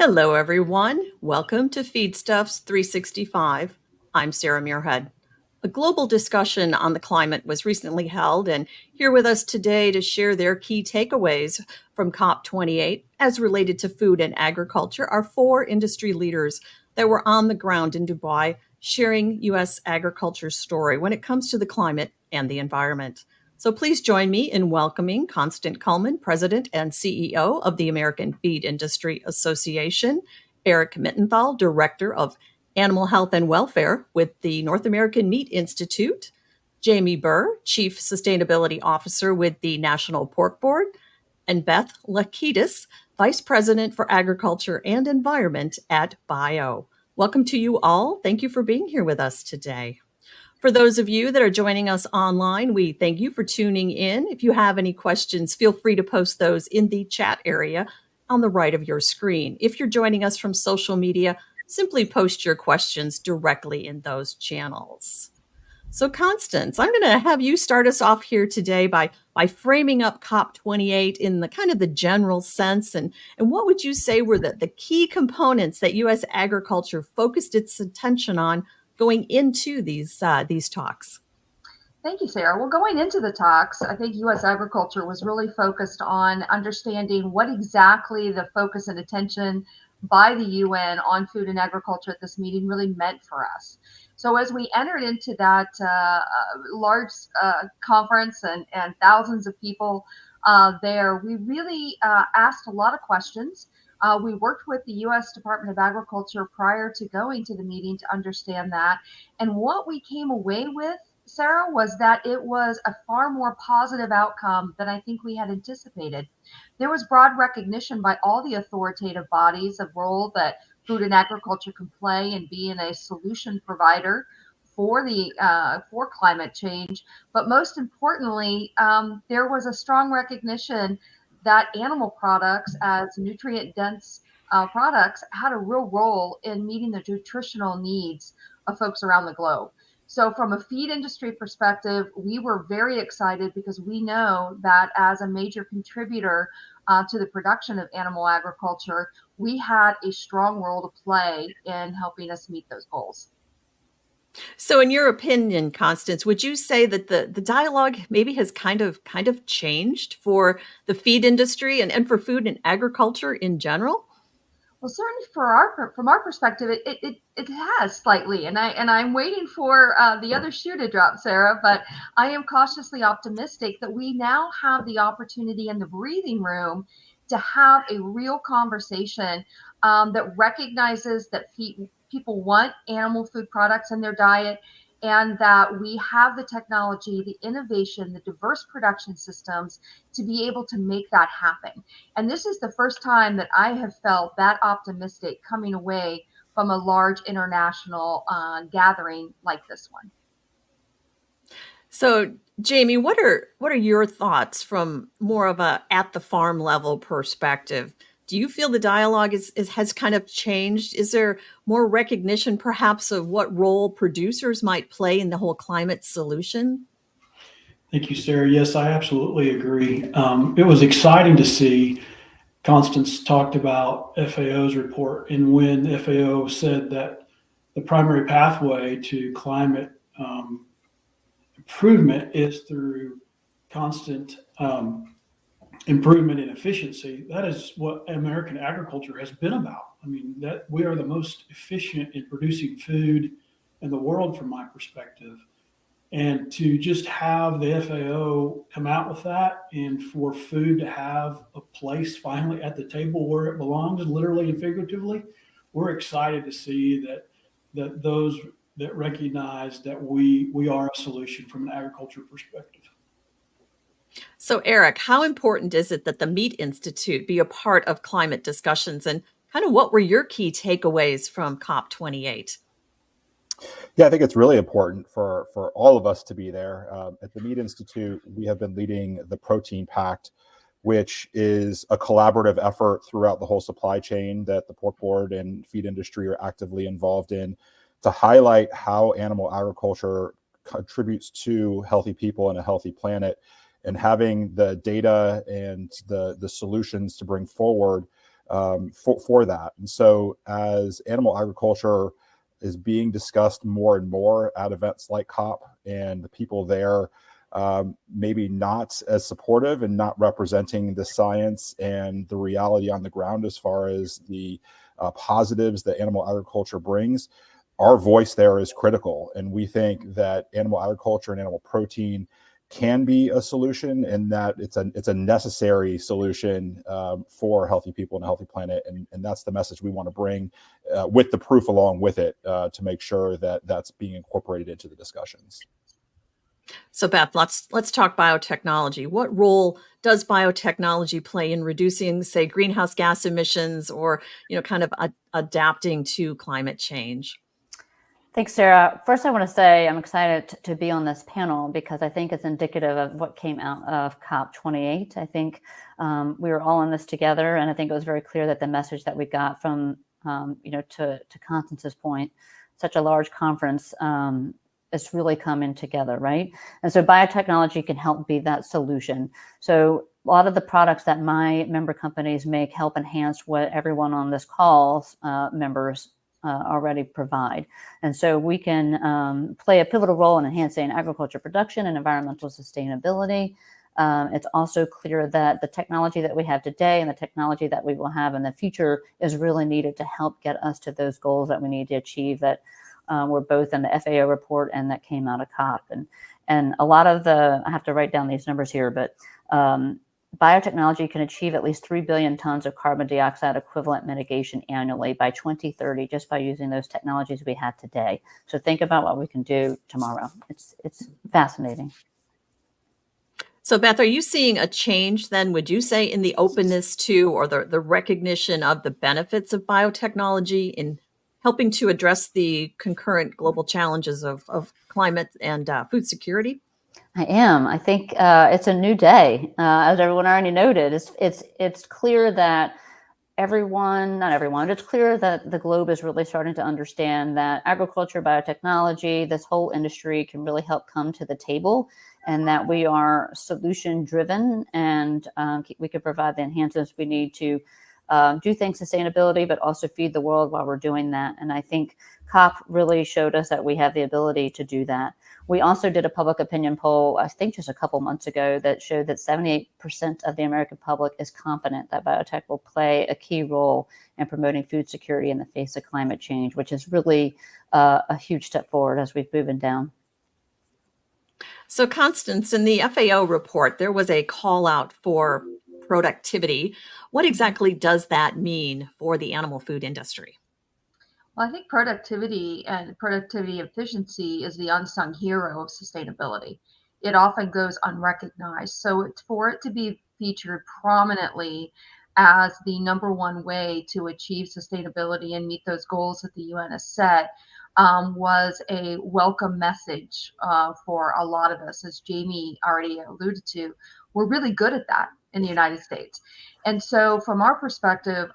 Hello, everyone. Welcome to Feedstuffs 365. I'm Sarah Muirhead. A global discussion on the climate was recently held, and here with us today to share their key takeaways from COP28 as related to food and agriculture are four industry leaders that were on the ground in Dubai sharing U.S. agriculture's story when it comes to the climate and the environment. So please join me in welcoming Constance Cullman, President and CEO of the American Feed Industry Association, Eric Mittenthal, Director of Animal Health and Welfare with the North American Meat Institute, Jamie Burr, Chief Sustainability Officer with the National Pork Board, and Beth Ellikidis, Vice President for Agriculture and Environment at Bio. Welcome to you all. Thank you for being here with us today. For those of you that are joining us online, we thank you for tuning in. If you have any questions, feel free to post those in the chat area on the right of your screen. If you're joining us from social media, simply post your questions directly in those channels. So Constance, I'm going to have you start us off here today by framing up COP28 in the kind of the general sense. And what would you say were the key components that U.S. agriculture focused its attention on going into these talks? Thank you, Sarah. Well, going into the talks, I think U.S. agriculture was really focused on understanding what exactly the focus and attention by the UN on food and agriculture at this meeting really meant for us. So as we entered into that large conference and thousands of people there, we really asked a lot of questions. We worked with the U.S. Department of Agriculture prior to going to the meeting to understand that. And what we came away with, Sarah, was that it was a far more positive outcome than I think we had anticipated. There was broad recognition by all the authoritative bodies of role that food and agriculture can play in being a solution provider for climate change. But most importantly, there was a strong recognition that animal products as nutrient-dense products had a real role in meeting the nutritional needs of folks around the globe. So from a feed industry perspective, we were very excited because we know that as a major contributor to the production of animal agriculture, we had a strong role to play in helping us meet those goals. So in your opinion, Constance, would you say that the dialogue maybe has kind of changed for the feed industry and for food and agriculture in general? Well, certainly from our perspective, it has slightly, and I'm waiting for the other shoe to drop, Sarah. But I am cautiously optimistic that we now have the opportunity and the breathing room to have a real conversation that recognizes that people want animal food products in their diet, and that we have the technology, the innovation, the diverse production systems to be able to make that happen. And this is the first time that I have felt that optimistic coming away from a large international gathering like this one. So, Jamie, what are your thoughts from more of a at the farm level perspective? Do you feel the dialogue has kind of changed? Is there more recognition, perhaps, of what role producers might play in the whole climate solution? Thank you, Sarah. Yes, I absolutely agree. It was exciting to see Constance talked about FAO's report, and when FAO said that the primary pathway to climate improvement is through constant improvement in efficiency. That is what American agriculture has been about. I mean, that we are the most efficient in producing food in the world from my perspective. And to just have the FAO come out with that, and for food to have a place finally at the table where it belongs, literally and figuratively, we're excited to see that those that recognize that we are a solution from an agriculture perspective. So, Eric, how important is it that the Meat Institute be a part of climate discussions, and kind of what were your key takeaways from COP28? Yeah, I think it's really important for all of us to be there. At the Meat Institute, we have been leading the Protein Pact, which is a collaborative effort throughout the whole supply chain that the pork board and feed industry are actively involved in, to highlight how animal agriculture contributes to healthy people and a healthy planet. And having the data and the solutions to bring forward for that. And so as animal agriculture is being discussed more and more at events like COP, and the people there maybe not as supportive and not representing the science and the reality on the ground as far as the positives that animal agriculture brings, our voice there is critical. And we think that animal agriculture and animal protein can be a solution, and that it's a necessary solution for healthy people and a healthy planet. And that's the message we want to bring with the proof along with it to make sure that that's being incorporated into the discussions. So Beth, let's talk biotechnology. What role does biotechnology play in reducing, say, greenhouse gas emissions, or kind of adapting to climate change? Thanks, Sarah. First, I want to say I'm excited to be on this panel because I think it's indicative of what came out of COP28. I think we were all in this together, and I think it was very clear that the message that we got from, to Constance's point, such a large conference is really coming together, right? And so biotechnology can help be that solution. So a lot of the products that my member companies make help enhance what everyone on this call's members already provide. And so we can play a pivotal role in enhancing agriculture production and environmental sustainability. It's also clear that the technology that we have today and the technology that we will have in the future is really needed to help get us to those goals that we need to achieve that were both in the FAO report and that came out of COP. And a lot of I have to write down these numbers here, but biotechnology can achieve at least 3 billion tons of carbon dioxide equivalent mitigation annually by 2030, just by using those technologies we have today. So think about what we can do tomorrow. It's fascinating. So Beth, are you seeing a change then, would you say, in the openness to, or the recognition of the benefits of biotechnology in helping to address the concurrent global challenges of climate and food security? I am. I think it's a new day, as everyone already noted. It's clear that not everyone, but it's clear that the globe is really starting to understand that agriculture, biotechnology, this whole industry can really help come to the table, and that we are solution driven, and we can provide the enhancements we need to do things sustainability, but also feed the world while we're doing that. And I think COP really showed us that we have the ability to do that. We also did a public opinion poll, I think just a couple months ago, that showed that 78% of the American public is confident that biotech will play a key role in promoting food security in the face of climate change, which is really a huge step forward as we've moving down. So Constance, in the FAO report, there was a call out for productivity. What exactly does that mean for the animal food industry? Well, I think productivity and productivity efficiency is the unsung hero of sustainability. It often goes unrecognized. So for it to be featured prominently as the number one way to achieve sustainability and meet those goals that the UN has set was a welcome message for a lot of us. As Jamie already alluded to, we're really good at that in the United States. And so from our perspective,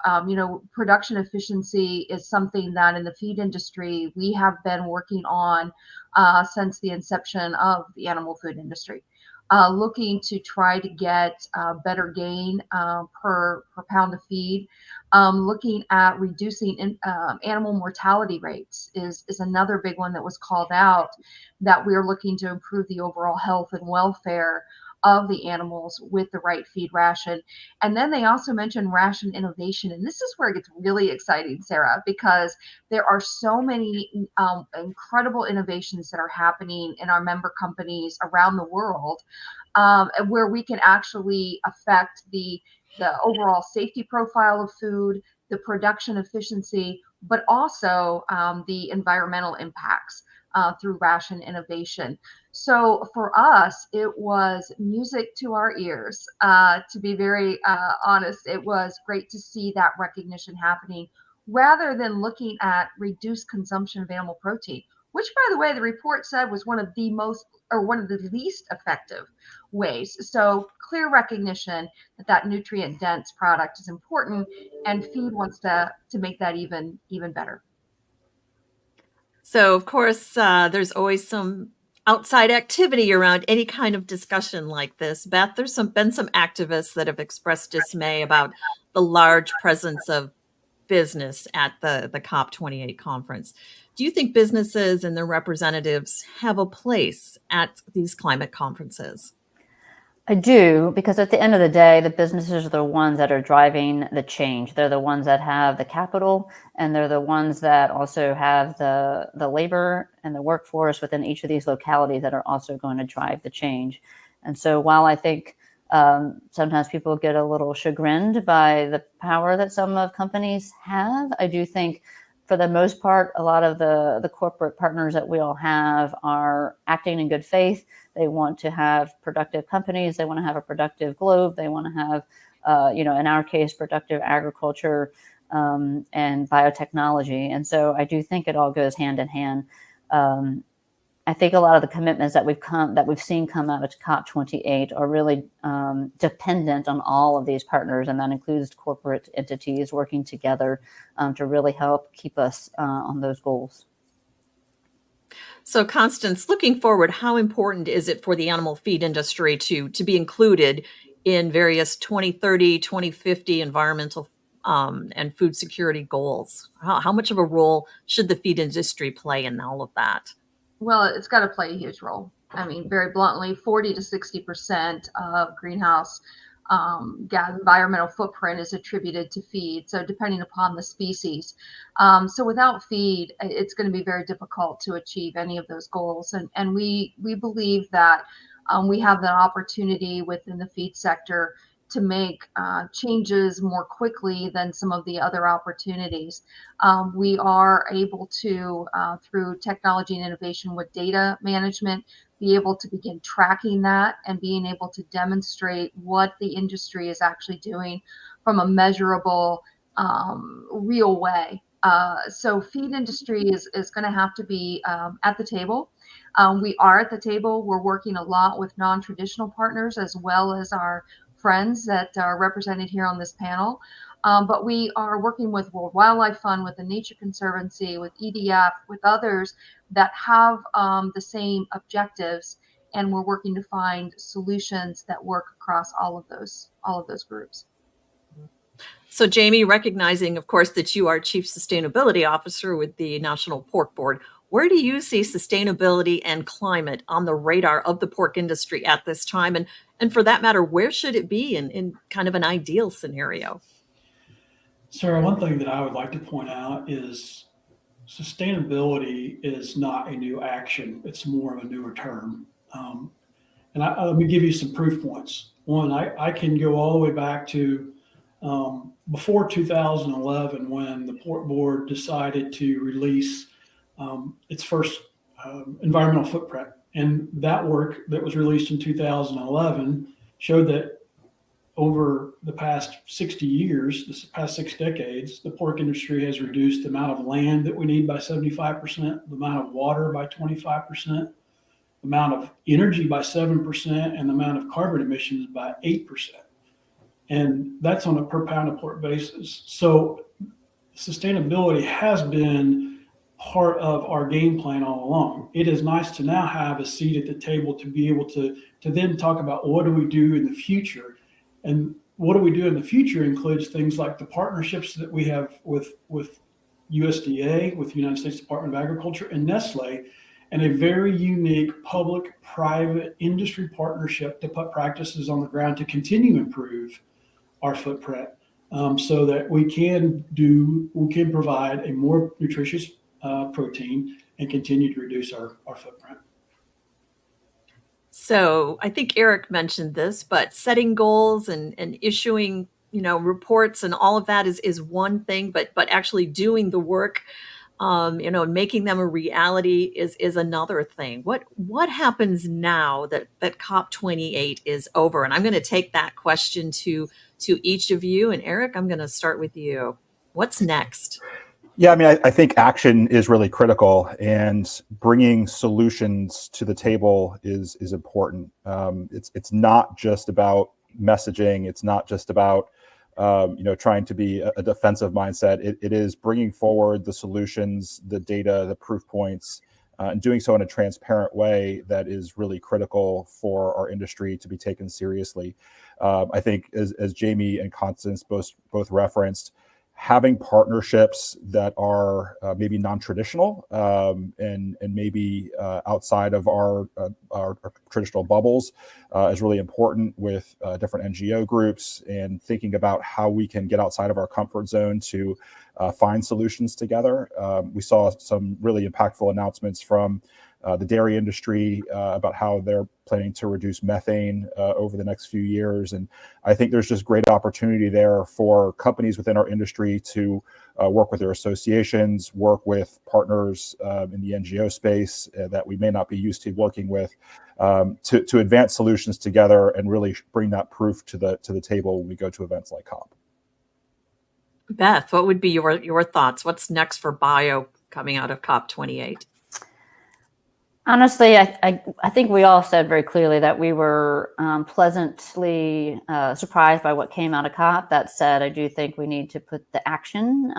production efficiency is something that in the feed industry, we have been working on since the inception of the animal food industry, looking to try to get better gain per pound of feed. Looking at reducing animal mortality rates is another big one that was called out, that we're looking to improve the overall health and welfare of the animals with the right feed ration. And then they also mentioned ration innovation. And this is where it gets really exciting, Sarah, because there are so many incredible innovations that are happening in our member companies around the world, where we can actually affect the overall safety profile of food, the production efficiency, but also the environmental impacts through ration innovation. So for us, it was music to our ears. To be very honest, it was great to see that recognition happening, rather than looking at reduced consumption of animal protein, which, by the way, the report said was one of the least effective ways. So clear recognition that nutrient dense product is important, and feed wants to make that even better. So, of course, there's always some outside activity around any kind of discussion like this. Beth, there's been some activists that have expressed dismay about the large presence of business at the COP28 conference. Do you think businesses and their representatives have a place at these climate conferences? I do, because at the end of the day, the businesses are the ones that are driving the change. They're the ones that have the capital, and they're the ones that also have the labor and the workforce within each of these localities that are also going to drive the change. And so while I think sometimes people get a little chagrined by the power that some of companies have, I do think for the most part, a lot of the corporate partners that we all have are acting in good faith. They want to have productive companies. They want to have a productive globe. They want to have, in our case, productive agriculture and biotechnology. And so I do think it all goes hand in hand. I think a lot of the commitments that we've seen come out of COP28 are really dependent on all of these partners, and that includes corporate entities working together to really help keep us on those goals. So, Constance, looking forward, how important is it for the animal feed industry to be included in various 2030, 2050 environmental and food security goals? How much of a role should the feed industry play in all of that? Well, it's got to play a huge role. I mean, very bluntly, 40 to 60% of greenhouse gas environmental footprint is attributed to feed. So depending upon the species. So without feed, it's going to be very difficult to achieve any of those goals. And we believe that we have the opportunity within the feed sector to make changes more quickly than some of the other opportunities. We are able to, through technology and innovation with data management, be able to begin tracking that and being able to demonstrate what the industry is actually doing from a measurable, real way. So feed industry is going to have to be at the table. We are at the table. We're working a lot with non-traditional partners as well as our friends that are represented here on this panel. But we are working with World Wildlife Fund, with the Nature Conservancy, with EDF, with others that have the same objectives, and we're working to find solutions that work across all of those groups. So, Jamie, recognizing, of course, that you are Chief Sustainability Officer with the National Pork Board, where do you see sustainability and climate on the radar of the pork industry at this time? And for that matter, where should it be in kind of an ideal scenario? Sarah, one thing that I would like to point out is sustainability is not a new action. It's more of a newer term. Let me give you some proof points. One, I can go all the way back to before 2011, when the Pork Board decided to release its first environmental footprint. And that work that was released in 2011 showed that over the past 60 years, the past 6 decades, the pork industry has reduced the amount of land that we need by 75%, the amount of water by 25%, the amount of energy by 7%, and the amount of carbon emissions by 8%. And that's on a per pound of pork basis. So sustainability has been part of our game plan all along. It is nice to now have a seat at the table to be able to then talk about what do we do in the future. And what do we do in the future includes things like the partnerships that we have with USDA, with the United States Department of Agriculture, and Nestle, and a very unique public-private industry partnership to put practices on the ground to continue to improve our footprint, so that we can provide a more nutritious protein and continue to reduce our footprint. So I think Eric mentioned this, but setting goals and issuing, reports and all of that is one thing, but actually doing the work, making them a reality is another thing. What happens now that COP28 is over? And I'm going to take that question to each of you. And Eric, I'm going to start with you. What's next? Yeah, I mean, I think action is really critical, and bringing solutions to the table is important. It's not just about messaging. It's not just about trying to be a defensive mindset. It is bringing forward the solutions, the data, the proof points, and doing so in a transparent way that is really critical for our industry to be taken seriously. I think, as Jamie and Constance both referenced, having partnerships that are maybe non-traditional and maybe outside of our traditional bubbles is really important, with different NGO groups, and thinking about how we can get outside of our comfort zone to find solutions together. We saw some really impactful announcements from the dairy industry about how they're planning to reduce methane over the next few years. And I think there's just great opportunity there for companies within our industry to work with their associations, work with partners in the NGO space that we may not be used to working with, to advance solutions together and really bring that proof to the table when we go to events like COP. Beth, what would be your thoughts? What's next for bio coming out of COP28? Honestly, I think we all said very clearly that we were pleasantly surprised by what came out of COP. That said, I do think we need to put the action,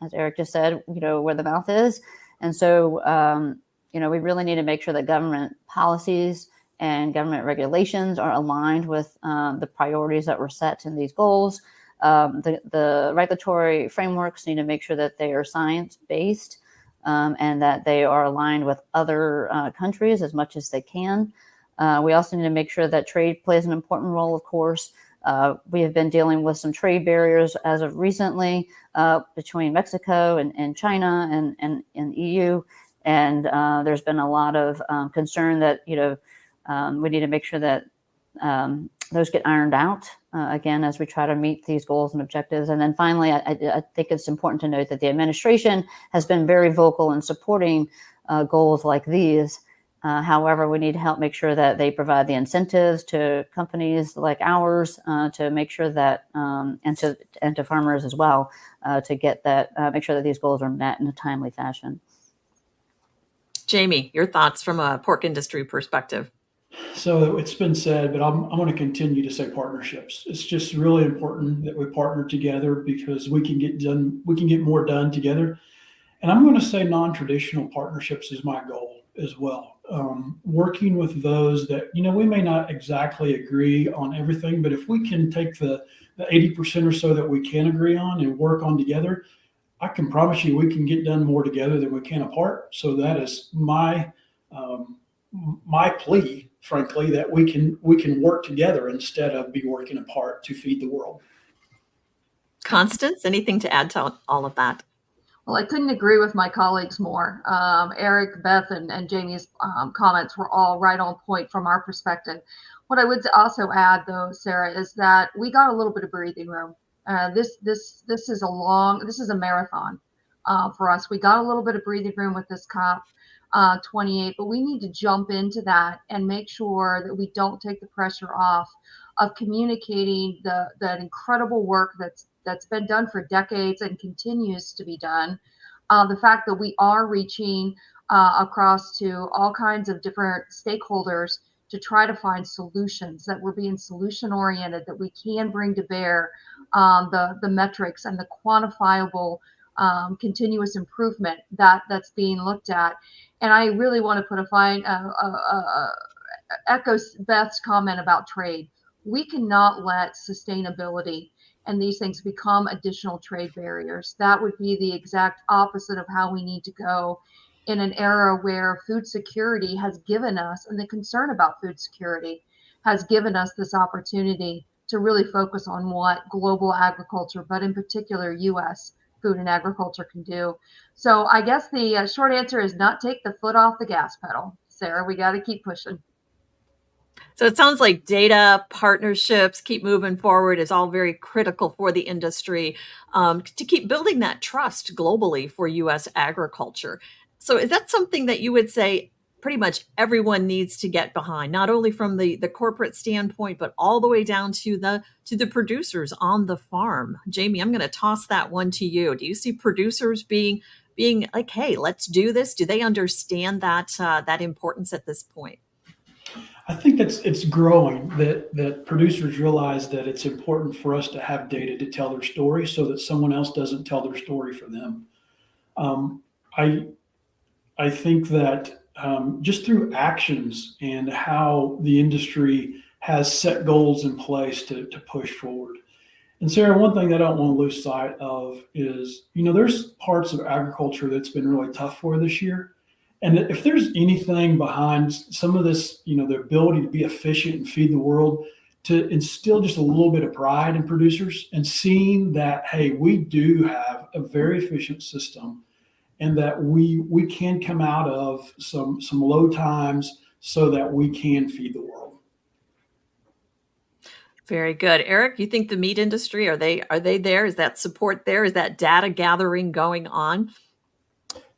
as Eric just said, where the mouth is. And so, we really need to make sure that government policies and government regulations are aligned with the priorities that were set in these goals. The regulatory frameworks need to make sure that they are science-based, and that they are aligned with other countries as much as they can. We also need to make sure that trade plays an important role, of course. We have been dealing with some trade barriers as of recently between Mexico and China and EU. And there's been a lot of concern that, we need to make sure that those get ironed out, again, as we try to meet these goals and objectives. And then finally, I think it's important to note that the administration has been very vocal in supporting goals like these. However, we need to help make sure that they provide the incentives to companies like ours to make sure that, and to farmers as well, to get that, make sure that these goals are met in a timely fashion. Jamie, your thoughts from a pork industry perspective? So it's been said, but I'm going to continue to say partnerships. It's just really important that we partner together, because we can get more done together. And I'm going to say non-traditional partnerships is my goal as well. Working with those that, we may not exactly agree on everything, but if we can take the 80% or so that we can agree on and work on together, I can promise you we can get done more together than we can apart. So that is my plea, frankly, that we can work together instead of be working apart to feed the world. Constance, anything to add to all of that? Well, I couldn't agree with my colleagues more. Eric, Beth, and Jamie's comments were all right on point from our perspective. What I would also add, though, Sarah, is that we got a little bit of breathing room. This is a marathon for us. We got a little bit of breathing room with this COP28, but we need to jump into that and make sure that we don't take the pressure off of communicating that incredible work that's been done for decades and continues to be done. The fact that we are reaching across to all kinds of different stakeholders to try to find solutions, that we're being solution oriented, that we can bring to bear the metrics and the quantifiable continuous improvement that's being looked at. And I really want to echo Beth's comment about trade. We cannot let sustainability and these things become additional trade barriers. That would be the exact opposite of how we need to go in an era where food security has given us, and the concern about food security has given us this opportunity to really focus on what global agriculture, but in particular U.S. food and agriculture can do. So I guess the short answer is not take the foot off the gas pedal. Sarah, we got to keep pushing. So it sounds like data, partnerships, keep moving forward is all very critical for the industry to keep building that trust globally for U.S. agriculture. So is that something that you would say pretty much everyone needs to get behind, not only from the corporate standpoint, but all the way down to the producers on the farm? Jamie, I'm going to toss that one to you. Do you see producers being like, hey, let's do this? Do they understand that importance at this point? I think it's growing, that producers realize that it's important for us to have data to tell their story so that someone else doesn't tell their story for them. I think that just through actions and how the industry has set goals in place to push forward. And Sarah, one thing that I don't want to lose sight of is, there's parts of agriculture that's been really tough for this year. And if there's anything behind some of this, the ability to be efficient and feed the world, to instill just a little bit of pride in producers and seeing that, hey, we do have a very efficient system and that we can come out of some low times so that we can feed the world. Very good. Eric, you think the meat industry, are they there? Is that support there? Is that data gathering going on?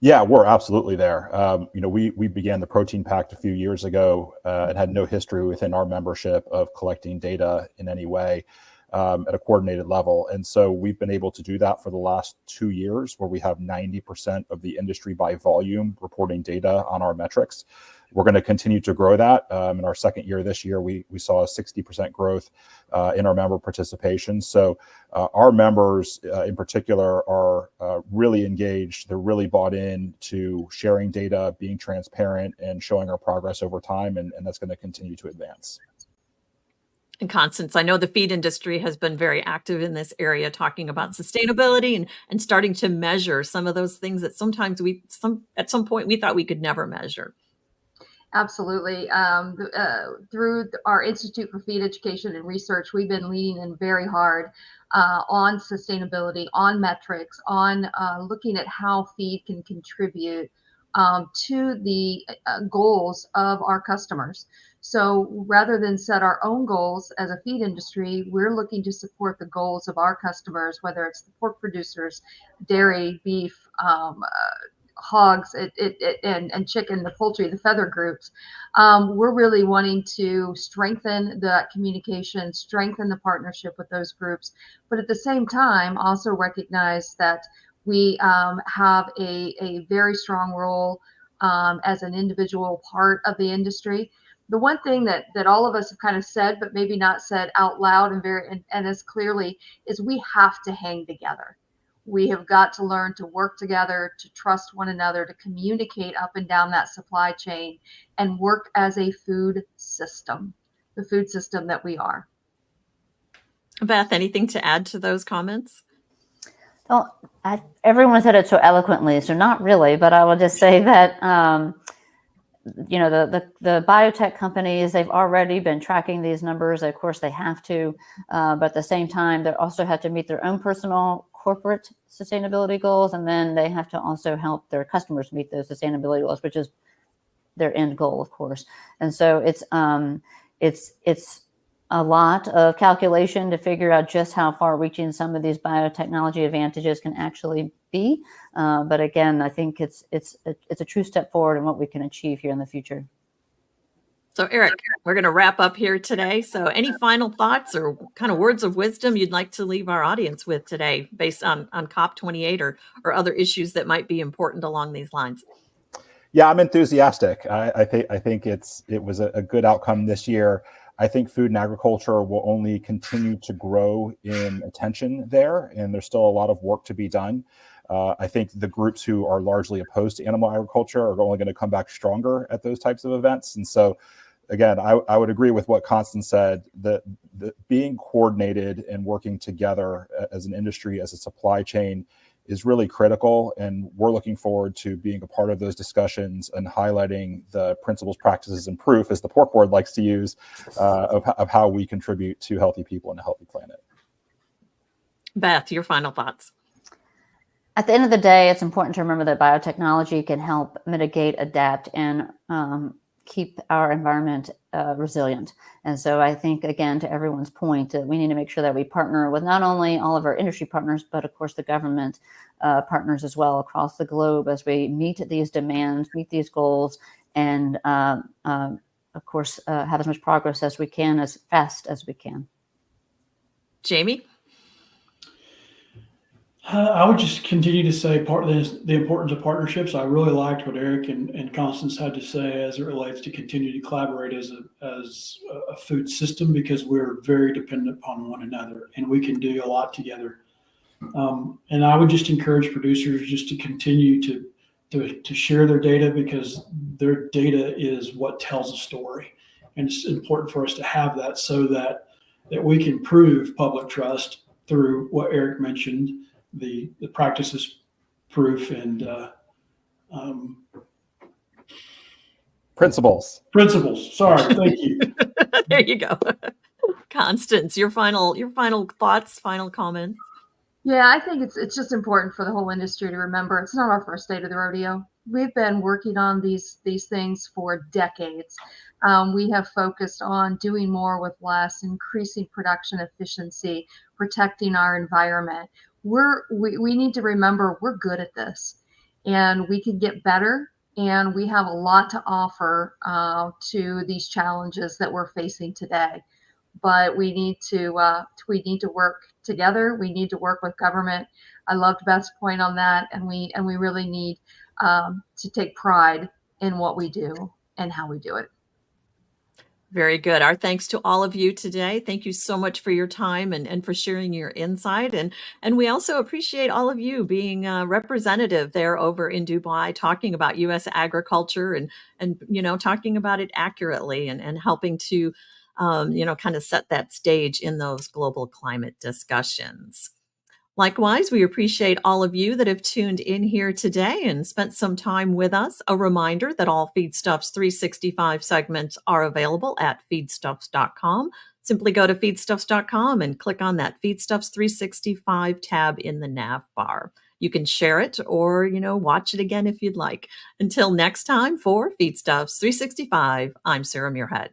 Yeah, we're absolutely there. We began the Protein Pact a few years ago and had no history within our membership of collecting data in any way at a coordinated level. And so we've been able to do that for the last 2 years, where we have 90% of the industry by volume reporting data on our metrics. We're going to continue to grow that. In our second year this year, we saw a 60% growth in our member participation. So our members in particular are really engaged. They're really bought in to sharing data, being transparent, and showing our progress over time. And that's going to continue to advance. And Constance, I know the feed industry has been very active in this area, talking about sustainability and starting to measure some of those things that sometimes at some point we thought we could never measure. Absolutely. Through our Institute for Feed Education and Research, we've been leaning in very hard on sustainability, on metrics, on looking at how feed can contribute to the goals of our customers. So rather than set our own goals as a feed industry, we're looking to support the goals of our customers, whether it's the pork producers, dairy, beef, hogs, and chicken, the poultry, the feather groups. We're really wanting to strengthen that communication, strengthen the partnership with those groups, but at the same time also recognize that we have a very strong role as an individual part of the industry. The one thing that all of us have kind of said, but maybe not said out loud and as clearly, is we have to hang together. We have got to learn to work together, to trust one another, to communicate up and down that supply chain, and work as a food system, the food system that we are. Beth, anything to add to those comments? Well, everyone said it so eloquently, so not really, but I will just say that the biotech companies, they've already been tracking these numbers. Of course, they have to, but at the same time, they also have to meet their own personal corporate sustainability goals, and then they have to also help their customers meet those sustainability goals, which is their end goal, of course. And so it's a lot of calculation to figure out just how far-reaching some of these biotechnology advantages can actually be. But again, I think it's a true step forward in what we can achieve here in the future. So Eric, we're going to wrap up here today. So any final thoughts or kind of words of wisdom you'd like to leave our audience with today based on COP28 or other issues that might be important along these lines? Yeah, I'm enthusiastic. I think it was a good outcome this year. I think food and agriculture will only continue to grow in attention there, and there's still a lot of work to be done. I think the groups who are largely opposed to animal agriculture are only going to come back stronger at those types of events. And so, again, I would agree with what Constance said, that being coordinated and working together as an industry, as a supply chain, is really critical, and we're looking forward to being a part of those discussions and highlighting the principles, practices, and proof, as the pork board likes to use, of how we contribute to healthy people and a healthy planet. Beth, your final thoughts. At the end of the day, it's important to remember that biotechnology can help mitigate, adapt, and keep our environment resilient. And so I think, again, to everyone's point, we need to make sure that we partner with not only all of our industry partners, but of course the government partners as well across the globe as we meet these demands, meet these goals, and of course have as much progress as we can, as fast as we can. Jamie? I would just continue to say the importance of partnerships. I really liked what Eric and Constance had to say as it relates to continue to collaborate as a food system, because we're very dependent upon one another and we can do a lot together. And I would just encourage producers just to continue to to share their data, because their data is what tells a story. And it's important for us to have that so that we can prove public trust through what Eric mentioned, the practices proof and Principles. Sorry, thank you. There you go. Constance, your final thoughts, final comments. Yeah, I think it's just important for the whole industry to remember it's not our first day to the rodeo. We've been working on these things for decades. We have focused on doing more with less, increasing production efficiency, protecting our environment. We need to remember we're good at this, and we can get better. And we have a lot to offer to these challenges that we're facing today. But we need to work together. We need to work with government. I loved Beth's point on that, and we really need to take pride in what we do and how we do it. Very good. Our thanks to all of you today. Thank you so much for your time and for sharing your insight. And we also appreciate all of you being representative there over in Dubai, talking about U.S. agriculture and talking about it accurately and helping to kind of set that stage in those global climate discussions. Likewise, we appreciate all of you that have tuned in here today and spent some time with us. A reminder that all Feedstuffs 365 segments are available at feedstuffs.com. Simply go to feedstuffs.com and click on that Feedstuffs 365 tab in the nav bar. You can share it or, watch it again if you'd like. Until next time for Feedstuffs 365, I'm Sarah Muirhead.